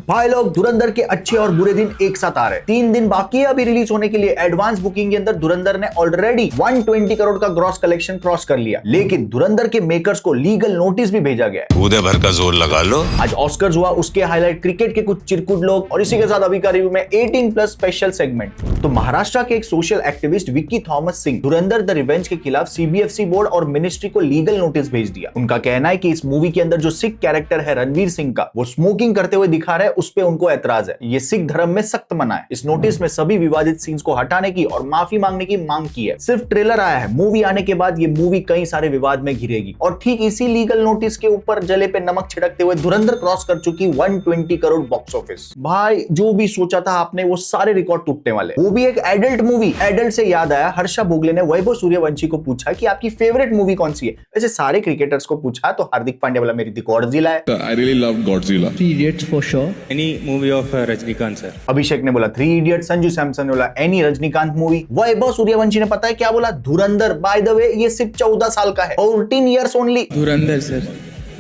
भाई लोग, धुरंधर के अच्छे और बुरे दिन एक साथ आ रहे हैं। 3 दिन बाकी है अभी रिलीज होने के लिए। एडवांस बुकिंग के अंदर धुरंधर ने ऑलरेडी 120 करोड़ का ग्रॉस कलेक्शन क्रॉस कर लिया, लेकिन धुरंधर के मेकर्स को लीगल नोटिस भी भेजा गया है। कूदे भर का जोर लगा लो। आज ऑस्कर्स हुआ, उसके हाईलाइट क्रिकेट के कुछ चिरकुट लोग, और इसी के साथ अभी का रिव्यू में 18+ स्पेशल सेगमेंट। तो महाराष्ट्र के एक social activist Vicky Thomas Singh Dhurandhar the revenge के खिलाफ सीबीएफसी बोर्ड और मिनिस्ट्री को लीगल नोटिस भेज दिया। उनका कहना है कि इस मूवी के अंदर जो सिख कैरेक्टर है रणवीर सिंह का, वो स्मोकिंग करते हुए दिखा रहा है, उस पे उनको एतराज है। ये सिख धर्म में सख्त मना है। इस नोटिस में सभी विवादित सीन्स को हटाने की और माफी मांगने की मांग की है। सिर्फ ट्रेलर आया है, मूवी आने के बाद ये मूवी कई सारे विवाद में घिरेगी। और ठीक इसी लीगल नोटिस के ऊपर जले पे नमक छिड़कते हुए धुरंधर क्रॉस कर चुकी 120 करोड़ बॉक्स ऑफिस। भाई जो भी सोचा था आपने, वो सारे रिकॉर्ड टूटने वाले। वो भी एक एडल्ट मूवी। एडल्ट से याद आया, हर्षा भोगले ने वैभव सूर्यवंशी को पूछा कि आपकी फेवरेट मूवी कौन सी है। वैसे सारे क्रिकेटर्स को पूछा तो हार्दिक पांड्या बोला मेरी थी गॉडजिला है। I really love Godzilla. 3 Idiots for sure. Any movie of Rajnikant sir. अभिषेक ने बोला 3 इडियट, संजू सैमसन ने बोला एनी रजनीकांत मूवी। वैभव सूर्यवंशी ने पता है क्या बोला? धुरंधर। बाय द वे ये सिर्फ 14 साल का है, 14 इयर्स ओनली। धुरंधर सर,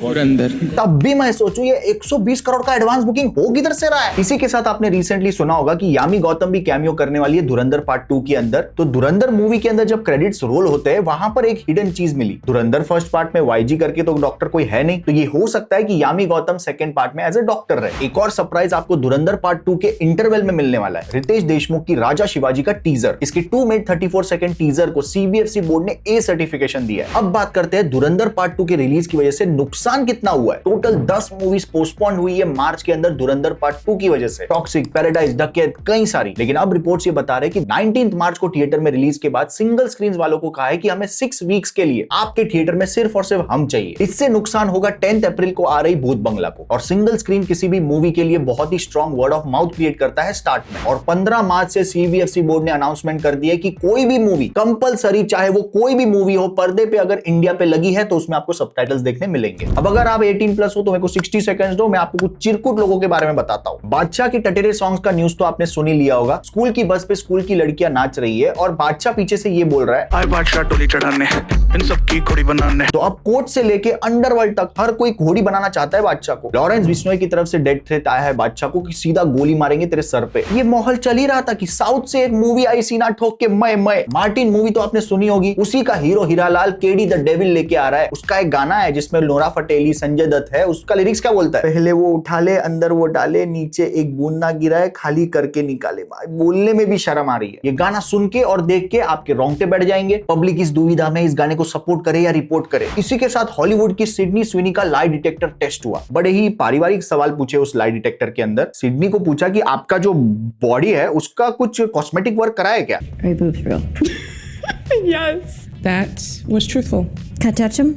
धुरंधर। तब भी मैं सोचूं ये 120 करोड़ का एडवांस बुकिंग हो किधर से रहा है। इसी के साथ आपने रिसेंटली सुना होगा कि यामी गौतम भी कैमियो करने वाली है धुरंधर पार्ट 2 के अंदर। तो धुरंधर मूवी के अंदर जब क्रेडिट्स रोल होते हैं, वहां पर एक हिडन चीज मिली। धुरंधर फर्स्ट पार्ट में वाईजी करके तो डॉक्टर कोई है नहीं, तो ये हो सकता है कि यामी गौतम सेकंड पार्ट में एज ए डॉक्टर रहे। एक और सरप्राइज आपको धुरंधर पार्ट 2 के इंटरवल में मिलने वाला है। रितेश देशमुख की राजा शिवाजी का टीजर, इसकी 2 मिनट 34 सेकंड टीजर को सीबीएफसी बोर्ड ने ए सर्टिफिकेशन दिया है। अब बात करते हैं धुरंधर पार्ट 2 के रिलीज की वजह से नुकसान कितना हुआ है। टोटल 10 मूवीज पोस्टपोन हुई है मार्च के अंदर धुरंधर पार्ट 2 की वजह से। टॉक्सिक, पैराडाइज, डकैत, कई सारी। लेकिन अब रिपोर्ट्स ये बता रहे हैं कि 19 मार्च को थिएटर में रिलीज के बाद सिंगल स्क्रीन वालों को कहा है कि हमें 6 वीक्स के लिए आपके थिएटर में सिर्फ और सिर्फ हम चाहिए। इससे नुकसान होगा 10 अप्रैल को आ रही भूत बंगला को। और सिंगल स्क्रीन किसी भी मूवी के लिए बहुत ही strong word of mouth create करता है स्टार्ट में। और 15 मार्च से सीबीएफसी बोर्ड ने अनाउंसमेंट कर दिया कि कोई भी मूवी कंपलसरी, चाहे वो कोई भी मूवी हो, पर्दे पे अगर इंडिया पे लगी है तो उसमें आपको सबटाइटल्स देखने मिलेंगे। अब अगर आप 18+ हो तो मेरे को 60 सेकंड्स दो, मैं आपको कुछ चिरकुट लोगों के बारे में बताता हूं। बादशाह की टटेरे सॉन्ग्स का न्यूज तो आपने सुन ही लिया होगा। स्कूल की बस पे स्कूल की लड़कियां नाच रही है और बादशाह पीछे से ये बोल रहा है, आए बादशाह टोली चढ़ाने, इन सब की घोड़ी बनाने। तो अब कोर्ट से लेके अंडरवर्ल्ड तक हर कोई घोड़ी बनाना चाहता है बादशाह को। लॉरेंस बिश्नोई की तरफ से डेथ थ्रेट आया है बादशाह को कि सीधा गोली मारेंगे तेरे सर पे। ये माहौल चल ही रहा था कि साउथ से एक मूवी आई सीना ठोक के मैं मार्टिन मूवी तो आपने सुनी होगी। उसी का hero Hiralal KD the devil लेके आ रहा है। उसका एक गाना है जिसमें नोरा फटेली, संजय दत्त है। उसका लिरिक्स क्या बोलता है? पहले वो उठा ले, अंदर वो डाले, नीचे एक बूंद ना गिराए, खाली करके निकाले। बोलने में भी शर्म आ रही है। ये गाना सुन के और देख के आपके रोंगटे बैठ जाएंगे। पब्लिक इस दुविधा में इस गाने को सपोर्ट करे या रिपोर्ट करे। इसी के साथ हॉलीवुड की सिडनी स्विनी का लाई डिटेक्टर टेस्ट हुआ। बड़े ही पारिवारिक सवाल पूछे उस लाई डिटेक्टर के अंदर। सिडनी को पूछा कि आपका जो बॉडी है उसका कुछ कॉस्मेटिक वर्क कराया क्या? Are your boobs real? Yes, that was truthful. Can I touch them?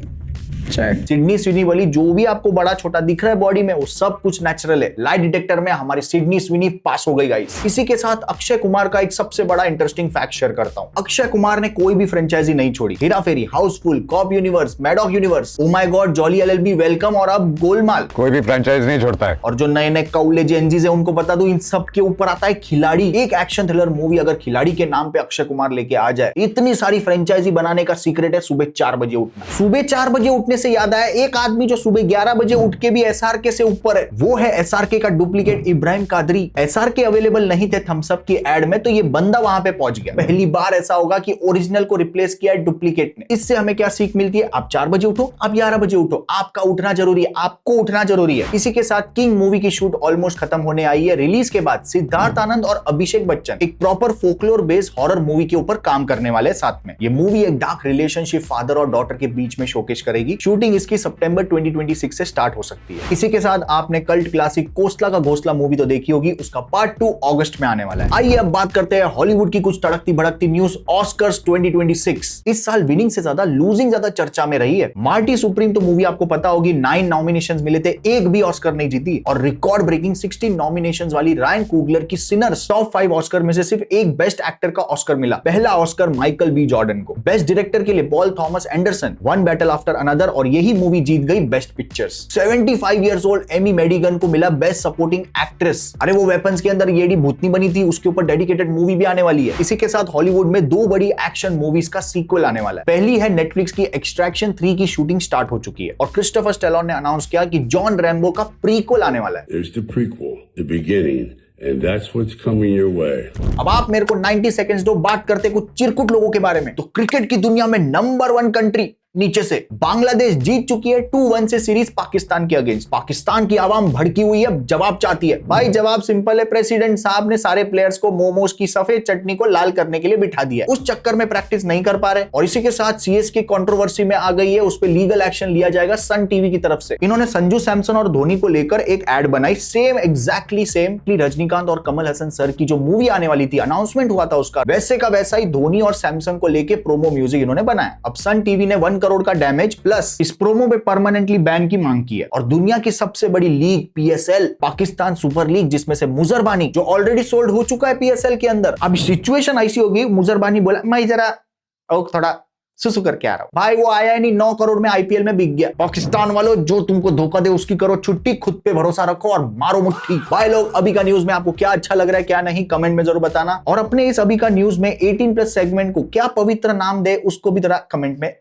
Sure. Sydney Swinney वाली जो भी आपको बड़ा छोटा दिख रहा है बॉडी में, वो सब कुछ नेचुरल है। लाई डिटेक्टर में हमारी सिडनी स्विनी पास हो गई गाइस। इसी के साथ अक्षय कुमार का एक सबसे बड़ा इंटरेस्टिंग फैक्ट शेयर करता हूं। अक्षय कुमार ने कोई भी फ्रेंचाइजी नहीं छोड़ी। Hera Pheri, Housefull, cop universe, Maddock universe, oh my god, Jolly LLB, Welcome और अब गोलमाल। कोई भी फ्रेंचाइज नहीं छोड़ता है। और जो नए नए कौले जेनजीज है उनको बता दूं, इन सब के ऊपर आता है खिलाड़ी। एक एक्शन थ्रिलर मूवी अगर खिलाड़ी के नाम पे अक्षय कुमार लेके आ जाए, इतनी सारी फ्रेंचाइजी बनाने का सीक्रेट है सुबह 4 बजे उठना। सुबह 4 बजे उठने से याद आया, एक आदमी जो सुबह 11 बजे उठ के भी एसआरके से ऊपर है, वो है एसआरके का duplicate Ibrahim Qadri. SRK available नहीं थे थम्स अप की एड में, तो ये बंदा वहां पे पहुंच गया। पहली बार ऐसा होगा कि ओरिजिनल को रिप्लेस किया है डुप्लीकेट ने। इससे हमें क्या सीख मिलती है? आप 4 बजे उठो, आप 11 बजे उठो, आपका उठना जरूरी है, आपको उठना जरूरी है। इसी के साथ किंग मूवी की शूट ऑलमोस्ट खत्म होने आई है। रिलीज के बाद सिद्धार्थ आनंद और अभिषेक बच्चन एक proper folklore based horror movie के ऊपर काम करने वाले हैं साथ में। ये मूवी एक डार्क रिलेशनशिप फादर और डॉटर के बीच में शोकेस करेगी। शूटिंग इसकी सितंबर 2026 से स्टार्ट हो सकती है। इसी के साथ आपने कल्ट क्लासिक कोस्टला का घोंसला मूवी तो देखी होगी, उसका पार्ट 2 अगस्त में आने वाला है। आइए अब बात करते हैं हॉलीवुड की कुछ तड़कती भड़कती न्यूज। ऑस्कर्स 2026 इस साल विनिंग से ज्यादा लूजिंग ज्यादा चर्चा में रही है। मार्टी सुप्रीम तो मूवी आपको पता होगी, 9 नॉमिनेशंस मिले थे, एक भी ऑस्कर नहीं जीती। और रिकॉर्ड ब्रेकिंग 16 नॉमिनेशंस वाली रायन कुगलर की सिनर्स टॉप 5 ऑस्कर में से सिर्फ एक बेस्ट एक्टर का ऑस्कर मिला। पहला ऑस्कर माइकल बी जॉर्डन को। बेस्ट डायरेक्टर के लिए Paul Thomas Anderson one battle after another और यही मूवी जीत गई best pictures. 75 years old Amy Madigan को मिला बेस्ट सपोर्टिंग एक्ट्रेस। अरे वो वेपन्स के अंदर येडी भूतनी बनी थी, उसके ऊपर डेडिकेटेड मूवी भी आने वाली है। इसी के साथ हॉलीवुड में 2 बड़ी एक्शन मूवीज का सीक्वल आने वाला है। पहली है नेटफ्लिक्स की एक्सट्रैक्शन 3 की शूटिंग स्टार्ट हो चुकी है और क्रिस्टोफर स्टेलोन ने अनाउंस किया कि जॉन रैम्बो का प्रीक्वल आने वाला है। There's the prequel, the beginning, and that's what's coming your way. अब आप मेरे को 90 सेकेंड्स दो बात करते कुछ चिरकुट लोगों के बारे में। तो क्रिकेट की दुनिया में नंबर 1 कंट्री नीचे से बांग्लादेश जीत चुकी है 2-1 से सीरीज पाकिस्तान के अगेंस्ट। पाकिस्तान की आवाम भड़की हुई है, जवाब चाहती है। भाई जवाब सिंपल है, प्रेसिडेंट साहब ने सारे प्लेयर्स को मोमोज की सफेद चटनी को लाल करने के लिए बिठा दिया। उस चक्कर में प्रैक्टिस नहीं कर पा रहे और इसी के साथ सीएसके कंट्रोवर्सी में आ गई है, उस पर लीगल एक्शन लिया जाएगा सन टीवी की तरफ से। इन्होंने संजू सैमसन और धोनी को लेकर एक एड बनाई, सेम एग्जैक्टली सेम रजनीकांत और कमल हसन सर की जो मूवी आने वाली थी, अनाउंसमेंट हुआ था उसका, वैसे का वैसा ही धोनी और सैमसन को लेकर प्रोमो म्यूजिक इन्होंने बनाया। अब सन टीवी ने 1 करोड़ का डैमेज प्लस इस प्रोमो पे परमानेंटली बैन की मांग की है। और दुनिया की सबसे बड़ी league PSL, Pakistan super league, जिसमें से मुजरबानी जो ऑलरेडी सोल्ड हो चुका है पीएसएल के अंदर, अब सिचुएशन ऐसी होगी, मुजरबानी बोला मैं जरा थोड़ा सुसु करके आ रहा हूं। भाई वो आया ही नहीं, 9 करोड़ में आईपीएल में बिक गया। पाकिस्तान वालों, जो तुमको धोखा दे उसकी करो छुट्टी, खुद पे भरोसा रखो और मारो मुट्ठी। भाई लोग, अभी का न्यूज में आपको क्या अच्छा लग रहा है क्या नहीं, कमेंट में जरूर बताना। और अपने इस अभी का न्यूज में 18+ सेगमेंट को क्या पवित्र नाम दे, उसको भी जरा कमेंट में।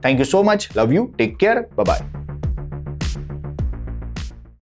Thank you so much. Love you. Take care. Bye-bye.